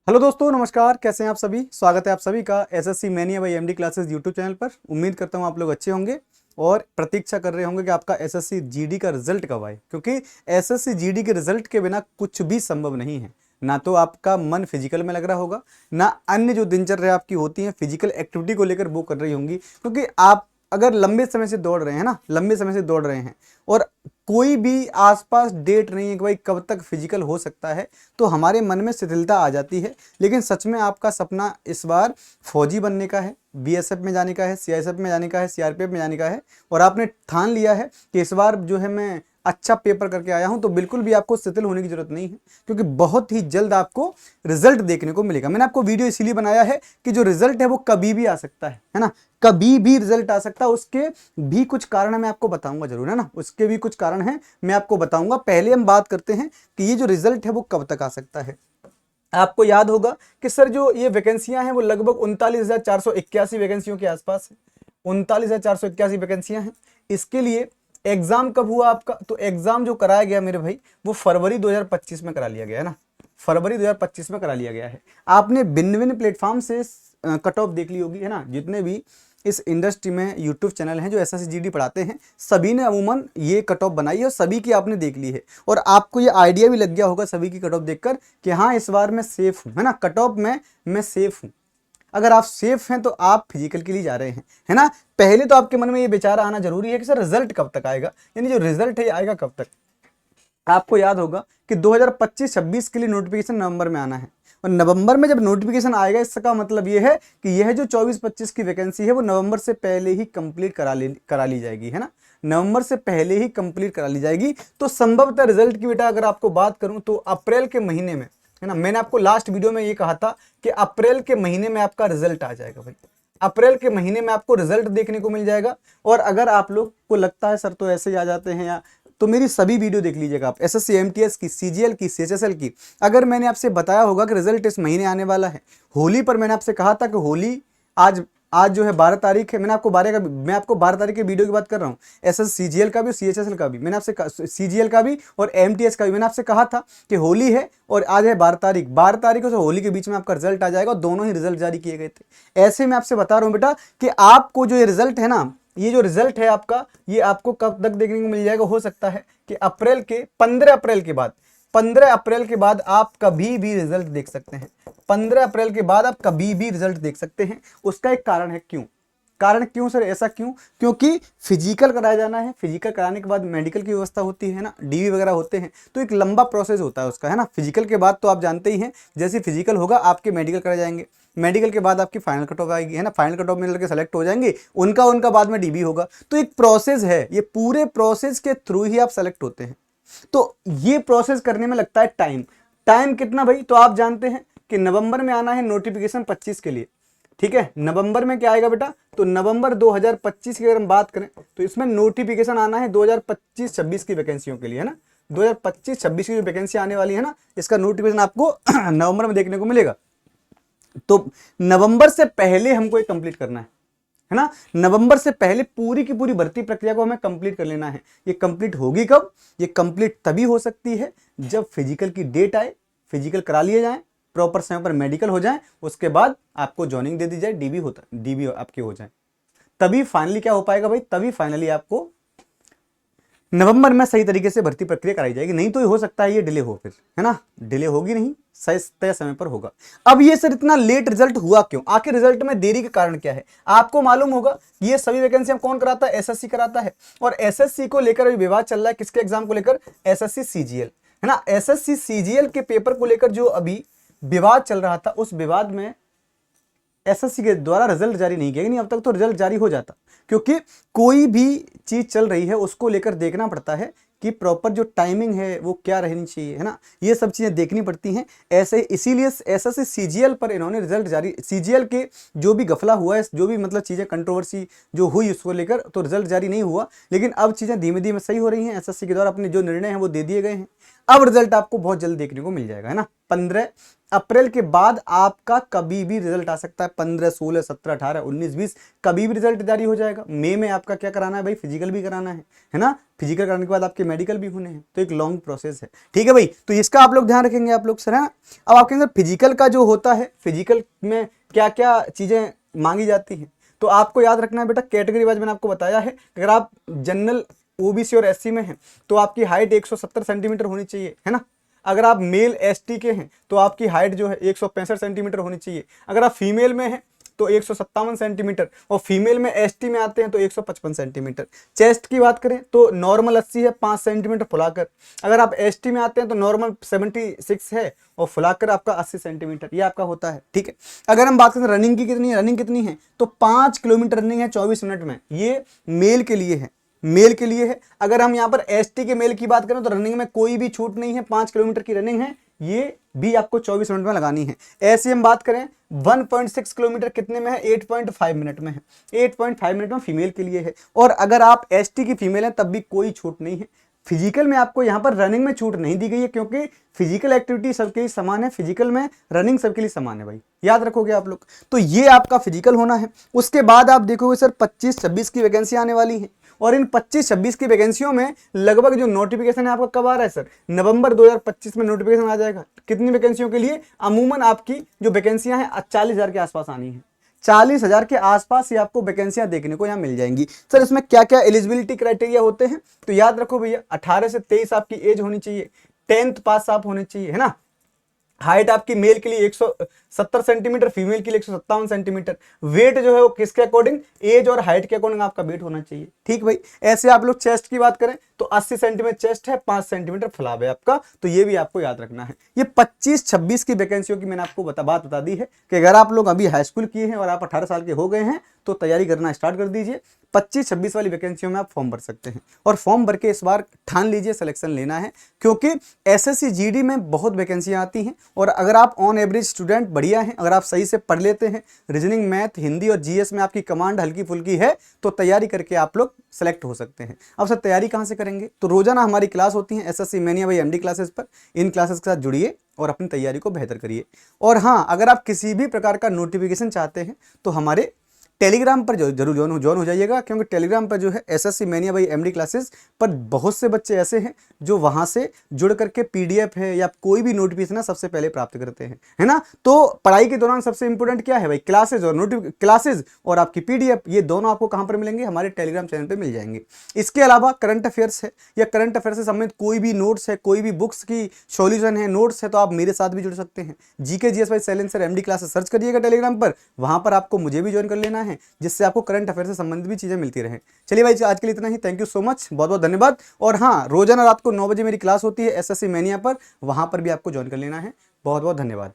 Hello दोस्तों, नमस्कार। कैसे हैं आप सभी? स्वागत है आप सभी का SSC mania by MD classes YouTube channel पर। उम्मीद करता हूं आप लोग अच्छे होंगे और प्रतीक्षा कर रहे होंगे कि आपका एसएससी जीडी का रिजल्ट कब आए, क्योंकि एसएससी जीडी के रिजल्ट के बिना कुछ भी संभव नहीं है। ना तो आपका मन फिजिकल में लग रहा होगा, ना अन्य जो दिनचर्या आपकी होती है फिजिकल एक्टिविटी को लेकर वो कर रही होंगी, क्योंकि आप अगर लंबे समय से दौड़ रहे हैं ना, लंबे समय से दौड़ रहे हैं और कोई भी आसपास डेट नहीं है कि भाई कब तक फिजिकल हो सकता है, तो हमारे मन में शिथिलता आ जाती है। लेकिन सच में आपका सपना इस बार फौजी बनने का है, बीएसएफ में जाने का है, सीआईएसएफ में जाने का है, सीआरपीएफ में जाने का है और आपने ठान लिया है कि इस बार जो है मैं अच्छा पेपर करके आया हूं, तो बिल्कुल भी आपको शिथिल होने की जरूरत नहीं है, क्योंकि बहुत ही जल्द आपको रिजल्ट देखने को मिलेगा। मैंने आपको वीडियो इसीलिए बनाया है कि जो रिजल्ट है वो कभी भी आ सकता है ना, कभी भी रिजल्ट आ सकता है। उसके भी कुछ कारण मैं आपको बताऊंगा जरूर, है ना, उसके भी कुछ कारण हैं, मैं आपको बताऊंगा। पहले हम बात करते हैं कि ये जो रिजल्ट है वो कब तक आ सकता है। आपको याद होगा कि सर जो ये वैकेंसियां हैं वो लगभग 39,481 वैकेंसियों के आसपास है। 39,481 वैकेंसियां हैं। इसके लिए एग्जाम कब हुआ आपका? तो एग्जाम जो कराया गया मेरे भाई, वो फरवरी 2025 में करा लिया गया है ना, फरवरी 2025 में करा लिया गया है। आपने भिन्न भिन्न प्लेटफॉर्म से कट ऑफ देख ली होगी, है ना। जितने भी इस इंडस्ट्री में यूट्यूब चैनल हैं जो एसएससी जीडी पढ़ाते हैं, सभी ने अमूमन ये कट ऑफ बनाई है और सभी की आपने देख ली है और आपको ये आइडिया भी लग गया होगा सभी की कट ऑफ देखकर कि हाँ इस बार मैं सेफ हूँ, है ना, कट ऑफ में मैं सेफ हूँ। अगर आप सेफ हैं तो आप फिजिकल के लिए जा रहे हैं, है ना। पहले तो आपके मन में ये विचार आना जरूरी है कि सर रिजल्ट कब तक आएगा, यानी जो रिजल्ट है ये आएगा कब तक। आपको याद होगा कि 2025-26 के लिए नोटिफिकेशन नवंबर में आना है और नवंबर में जब नोटिफिकेशन आएगा इसका मतलब ये है कि यह जो 24-25 की वैकेंसी है वो नवंबर से पहले ही कंप्लीट करा ली जाएगी, है ना। नवंबर से पहले ही कंप्लीट करा ली जाएगी। तो संभवतः रिजल्ट की बेटा अगर आपको बात करूं तो अप्रैल के महीने में, है ना। मैंने आपको लास्ट वीडियो में ये कहा था कि अप्रैल के महीने में आपका रिजल्ट आ जाएगा भाई, अप्रैल के महीने में आपको रिजल्ट देखने को मिल जाएगा। और अगर आप लोग को लगता है सर तो ऐसे ही आ जाते हैं या, तो मेरी सभी वीडियो देख लीजिएगा आप, एसएससी एमटीएस की, सीजीएल की, सीएचएसएल की। अगर मैंने आपसे बताया होगा कि रिजल्ट इस महीने आने वाला है, होली पर मैंने आपसे कहा था कि होली आज आज जो है 12 तारीख है, मैं आपको 12 तारीख के वीडियो की बात कर रहा हूँ। एसएस सीजीएल का भी, सीएचएसएल का भी मैंने आपसे, सीजीएल का भी और एमटीएस का भी मैंने आपसे कहा था कि होली है और आज है 12 तारीख, 12 तारीख से होली के बीच में आपका रिजल्ट आ जाएगा और दोनों ही रिजल्ट जारी किए गए थे। ऐसे में आपसे बता रहा हूँ बेटा कि आपको जो ये रिजल्ट है ना, ये जो रिजल्ट है आपका, ये आपको कब तक देखने को मिल जाएगा? हो सकता है कि अप्रैल के 15 अप्रैल के बाद, 15 अप्रैल के बाद आप कभी भी रिजल्ट देख सकते हैं। 15 अप्रैल के बाद आप कभी भी रिजल्ट देख सकते हैं। उसका एक कारण है, क्यों? कारण क्यों सर, ऐसा क्यों? क्योंकि फिजिकल कराया जाना है, फिजिकल कराने के बाद मेडिकल की व्यवस्था होती है ना, डीवी वगैरह होते हैं, तो एक लंबा प्रोसेस होता है उसका, है ना। फिजिकल के बाद तो आप जानते ही हैं, जैसे फिजिकल होगा आपके मेडिकल कराए जाएंगे, मेडिकल के बाद आपकी फाइनल कट ऑफ आएगी, है ना। फाइनल कट ऑफ में लड़के सेलेक्ट हो जाएंगे, उनका उनका बाद में डीबी होगा। तो एक प्रोसेस है, ये पूरे प्रोसेस के थ्रू ही आप सेलेक्ट होते हैं। तो ये प्रोसेस करने में लगता है टाइम। टाइम कितना भाई? तो आप जानते हैं कि नवंबर में आना है नोटिफिकेशन 25 के लिए, ठीक है। नवंबर में क्या आएगा बेटा? तो नवंबर 2025 की अगर हम बात करें तो इसमें नोटिफिकेशन आना है 2025-26 की वैकेंसियों के लिए, है ना। 2025-26 की जो वैकेंसी आने वाली है ना, इसका नोटिफिकेशन आपको नवंबर में देखने को मिलेगा। तो नवंबर से पहले हमको ये कंप्लीट करना है ना। नवंबर से पहले पूरी की पूरी भर्ती प्रक्रिया को हमें कंप्लीट कर लेना है। ये कंप्लीट होगी कब? ये कंप्लीट तभी हो सकती है जब फिजिकल की डेट आए, फिजिकल करा लिए जाए, प्रॉपर समय पर मेडिकल हो जाए, उसके बाद आपको ज्वाइनिंग दे दी जाए, डीबी आपके हो जाए, तभी फाइनली क्या हो पाएगा भाई? तभी फाइनली आपको नवंबर में सही तरीके से भर्ती प्रक्रिया कराई जाएगी। नहीं तो ये हो सकता है ये डिले हो, फिर, है ना, डिले होगी नहीं, सही तय समय पर होगा। अब ये सर इतना लेट रिजल्ट हुआ क्यों? आखिर रिजल्ट में देरी के कारण क्या है? आपको मालूम होगा ये सभी वैकेंसी कौन कराता है? एसएससी कराता है। और एसएससी को लेकर अभी विवाद चल रहा है, किसके एग्जाम को लेकर? एसएससी सीजीएल, है ना। एसएससी सीजीएल के पेपर को लेकर जो अभी विवाद चल रहा था, उस विवाद में एसएससी के द्वारा रिजल्ट जारी नहीं किया, नहीं अब तक तो रिजल्ट जारी हो जाता, क्योंकि कोई भी चीज चल रही है उसको लेकर देखना पड़ता है कि प्रॉपर जो टाइमिंग है वो क्या रहनी चाहिए, है ना। ये सब चीजें देखनी पड़ती हैं। ऐसे इसीलिए एसएससी सीजीएल पर इन्होंने रिजल्ट जारी, सीजीएल के जो भी गफला हुआ है, जो भी मतलब चीजें कंट्रोवर्सी जो हुई उसको लेकर, तो रिजल्ट जारी नहीं हुआ। लेकिन अब चीजें धीमे धीमे सही हो रही हैं, एसएससी के द्वारा अपने जो निर्णय हैं वो दे दिए गए हैं। अब रिजल्ट आपको बहुत जल्द देखने को मिल जाएगा, है ना। 15 अप्रैल के बाद आपका कभी भी रिजल्ट आ सकता है। 15, 16, 17, 18, 19, 20 कभी भी रिजल्ट जारी हो जाएगा। मई में आपका क्या कराना है भाई, फिजिकल भी कराना है ना। फिजिकल कराने के बाद आपके मेडिकल भी होने हैं, तो एक लॉन्ग प्रोसेस है, ठीक है भाई। तो इसका आप लोग ध्यान रखेंगे आप लोग सर, है ना। अब आपके अंदर फिजिकल का जो होता है, फिजिकल में क्या क्या चीजें मांगी जाती हैं, तो आपको याद रखना है बेटा, कैटेगरी वाइज मैंने आपको बताया है। अगर आप जनरल, ओबीसी और एससी में हैं तो आपकी हाइट 170 सेंटीमीटर होनी चाहिए, है ना। अगर आप मेल एसटी के हैं तो आपकी हाइट जो है 165 सेंटीमीटर होनी चाहिए। अगर आप फीमेल में हैं तो 157 सेंटीमीटर, और फीमेल में एसटी में आते हैं तो 155 सेंटीमीटर। चेस्ट की बात करें तो नॉर्मल 80 है, 5 सेंटीमीटर फुलाकर। अगर आप एसटी में आते हैं तो नॉर्मल 76 है और फुलाकर आपका 80 सेंटीमीटर, ये आपका होता है, ठीक है। अगर हम बात करें रनिंग की, कितनी है, रनिंग कितनी है, तो 5 किलोमीटर रनिंग है 24 मिनट में, ये मेल के लिए है, मेल के लिए है। अगर हम यहाँ पर एसटी के मेल की बात करें तो रनिंग में कोई भी छूट नहीं है, 5 किलोमीटर की रनिंग है, ये भी आपको 24 मिनट में लगानी है। ऐसे हम बात करें 1.6 किलोमीटर कितने में है, 8.5 मिनट में है, 8.5 मिनट में फीमेल के लिए है। और अगर आप एसटी की फीमेल हैं तब भी कोई छूट नहीं है। फिजिकल में आपको यहाँ पर रनिंग में छूट नहीं दी गई है, क्योंकि फिजिकल एक्टिविटी सबके लिए समान है, फिजिकल में रनिंग सबके लिए समान है भाई, याद रखोगे आप लोग। तो ये आपका फिजिकल होना है। उसके बाद आप देखोगे सर 25-26 की वैकेंसी आने वाली है, और इन 25-26 की वैकेंसियों में लगभग जो नोटिफिकेशन है आपका कब आ रहा है सर, नवंबर 2025 में नोटिफिकेशन आ जाएगा। कितनी वैकेंसियों के लिए, अमूमन आपकी जो वैकेंसियां हैं 40,000 के आसपास आनी है, 40,000 के आसपास ही आपको वैकेंसियां देखने को यहाँ मिल जाएंगी। सर इसमें क्या क्या एलिजिबिलिटी क्राइटेरिया होते हैं, तो याद रखो भैया, 18 से 23 आपकी एज होनी चाहिए, 10th पास आप होने चाहिए, है ना। हाइट आपकी मेल के लिए 170 सेंटीमीटर, फीमेल के लिए 157 सेंटीमीटर। वेट जो है वो किसके अकॉर्डिंग, एज और हाइट के अकॉर्डिंग आपका वेट होना चाहिए, ठीक भाई। ऐसे आप लोग चेस्ट की बात करें तो 80 सेंटीमीटर चेस्ट है, 5 सेंटीमीटर फुलाव है आपका, तो ये भी आपको याद रखना है। ये 25-26 की वैकेंसियों की मैंने आपको बात बता दी है कि अगर आप लोग अभी हाई स्कूल किए हैं और आप 18 साल के हो गए हैं तो तैयारी करना स्टार्ट कर दीजिए। 25-26 वाली वैकेंसियों में आप फॉर्म भर सकते हैं, और फॉर्म भर के इस बार ठान लीजिए सिलेक्शन लेना है, क्योंकि एसएससी जीडी में बहुत वैकेंसियां आती हैं। और अगर आप ऑन एवरेज स्टूडेंट बढ़िया हैं, अगर आप सही से पढ़ लेते हैं, रीजनिंग, मैथ, हिंदी और जीएस में आपकी कमांड हल्की फुल्की है, तो तैयारी करके आप लोग सेलेक्ट हो सकते हैं। अब सर तैयारी कहाँ से करेंगे, तो रोजाना हमारी क्लास होती है SSC mania by MD classes पर। इन क्लासेस के साथ जुड़िए और अपनी तैयारी को बेहतर करिए। और हाँ, अगर आप किसी भी प्रकार का नोटिफिकेशन चाहते हैं तो हमारे टेलीग्राम पर जरूर ज्वाइन हो जाइएगा, क्योंकि टेलीग्राम पर जो है SSC mania by MD classes पर बहुत से बच्चे ऐसे हैं जो वहां से जुड़ करके पीडीएफ है या कोई भी नोटिफिकेशन सबसे पहले प्राप्त करते हैं, है ना। तो पढ़ाई के दौरान सबसे इंपॉर्टेंट क्या है भाई, क्लासेज और आपकी पीडीएफ, ये दोनों आपको कहां पर मिलेंगे, हमारे टेलीग्राम चैनल पर मिल जाएंगे। इसके अलावा करंट अफेयर्स है या करंट अफेयर से संबंधित कोई भी नोट्स है, कोई भी बुक्स की सॉल्यूशन है, नोट्स है, तो आप मेरे साथ भी जुड़ सकते हैं। GK GS by Shailendra sir MD classes search करिएगा टेलीग्राम पर, वहां पर आपको मुझे भी ज्वाइन कर लेना है, जिससे आपको करंट अफेयर से संबंधित भी चीजें मिलती रहे। चलिए भाई, आज के लिए इतना ही। थैंक यू सो मच, बहुत बहुत धन्यवाद। और हाँ, रोजाना रात को 9 बजे मेरी क्लास होती है एसएससी मैनिया पर, वहां पर भी आपको ज्वाइन कर लेना है। बहुत बहुत धन्यवाद।